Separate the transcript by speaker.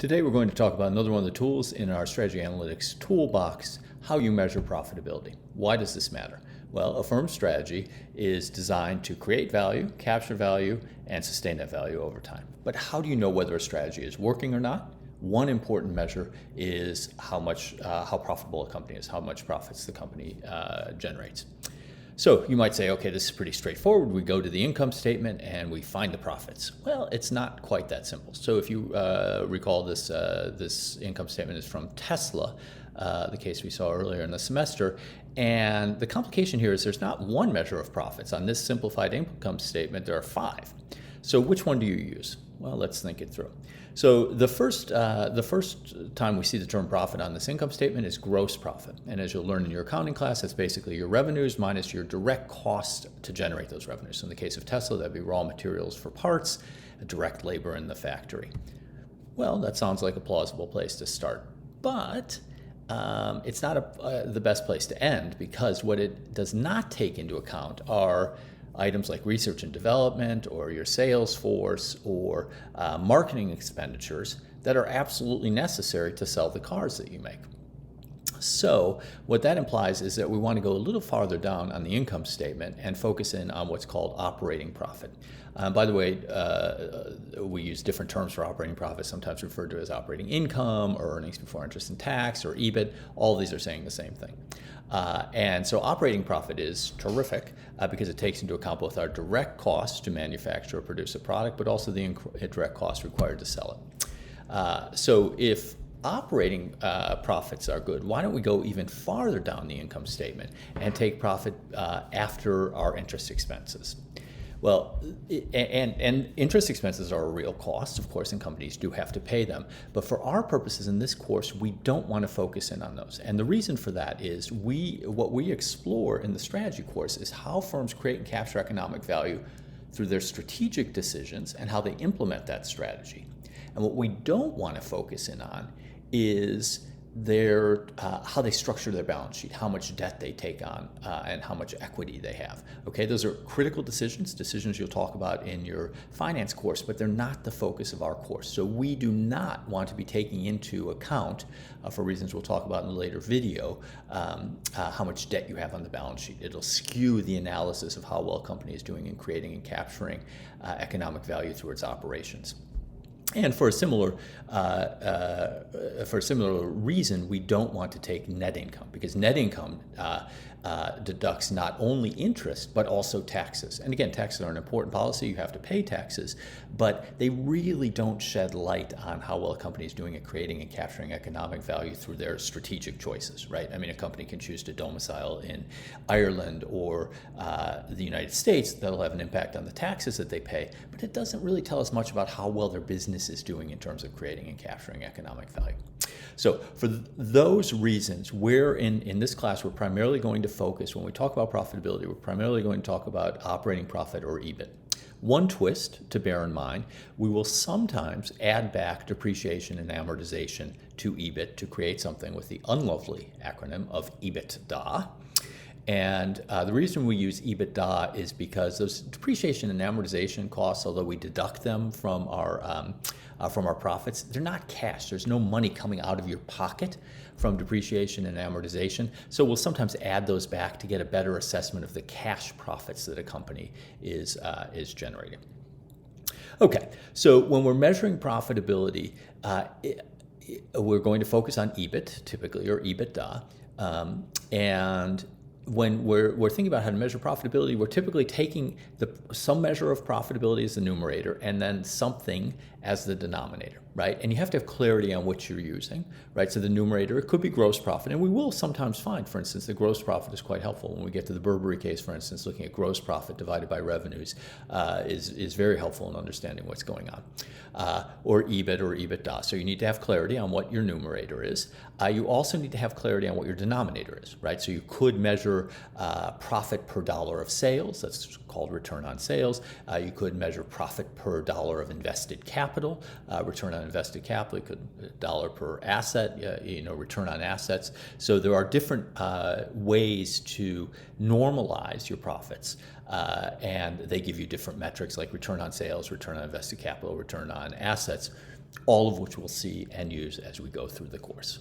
Speaker 1: Today we're going to talk about another one of the tools in our strategy analytics toolbox, how you measure profitability. Why does this matter? Well, a firm's strategy is designed to create value, capture value, and sustain that value over time. But how do you know whether a strategy is working or not? One important measure is how profitable a company is, how much profits the company generates. So you might say, okay, this is pretty straightforward. We go to the income statement and we find the profits. Well, it's not quite that simple. So if you recall, this income statement is from Tesla, the case we saw earlier in the semester. And the complication here is there's not one measure of profits. On this simplified income statement, there are 5. So which one do you use? Well, let's think it through. So the first time we see the term profit on this income statement is gross profit. And as you'll learn in your accounting class, that's basically your revenues minus your direct cost to generate those revenues. So in the case of Tesla, that'd be raw materials for parts, direct labor in the factory. Well, that sounds like a plausible place to start. But it's not the best place to end, because what it does not take into account are items like research and development or your sales force or marketing expenditures that are absolutely necessary to sell the cars that you make. So what that implies is that we want to go a little farther down on the income statement and focus in on what's called operating profit. By the way, we use different terms for operating profit, sometimes referred to as operating income or earnings before interest and tax or EBIT. All of these are saying the same thing. And so operating profit is terrific because it takes into account both our direct costs to manufacture or produce a product, but also the indirect costs required to sell it. So if operating profits are good, why don't we go even farther down the income statement and take profit after our interest expenses? Well, and interest expenses are a real cost, of course, and companies do have to pay them. But for our purposes in this course, we don't want to focus in on those. And the reason for that is what we explore in the strategy course is how firms create and capture economic value through their strategic decisions and how they implement that strategy. And what we don't want to focus in on is how they structure their balance sheet, how much debt they take on, and how much equity they have. Okay, those are critical decisions you'll talk about in your finance course, but they're not the focus of our course. So we do not want to be taking into account, for reasons we'll talk about in a later video, how much debt you have on the balance sheet. It'll skew the analysis of how well a company is doing in creating and capturing economic value through its operations. And for a similar reason, we don't want to take net income, because net income deducts not only interest but also taxes. And again, taxes are an important policy. You have to pay taxes, but they really don't shed light on how well a company is doing at creating and capturing economic value through their strategic choices, right? I mean, a company can choose to domicile in Ireland or the United States. That'll have an impact on the taxes that they pay, but it doesn't really tell us much about how well their business is doing in terms of creating and capturing economic value. So for those reasons, in this class, we're primarily going to focus, when we talk about profitability, we're primarily going to talk about operating profit or EBIT. One twist to bear in mind, we will sometimes add back depreciation and amortization to EBIT to create something with the unlovely acronym of EBITDA. And the reason we use EBITDA is because those depreciation and amortization costs, although we deduct them from our profits, they're not cash. There's no money coming out of your pocket from depreciation and amortization. So we'll sometimes add those back to get a better assessment of the cash profits that a company is generating. Okay, so when we're measuring profitability, we're going to focus on EBIT, typically, or EBITDA, and when we're thinking about how to measure profitability, we're typically taking some measure of profitability as the numerator and then something as the denominator, right? And you have to have clarity on what you're using, right? So the numerator, it could be gross profit, and we will sometimes find, for instance, the gross profit is quite helpful. When we get to the Burberry case, for instance, looking at gross profit divided by revenues is very helpful in understanding what's going on. Or EBIT or EBITDA. So you need to have clarity on what your numerator is. You also need to have clarity on what your denominator is, right? So you could measure profit per dollar of sales. That's called return on sales. You could measure profit per dollar of invested capital, return on invested capital. You could dollar per asset, return on assets. So there are different ways to normalize your profits, and they give you different metrics like return on sales, return on invested capital, return on assets. all of which we'll see and use as we go through the course.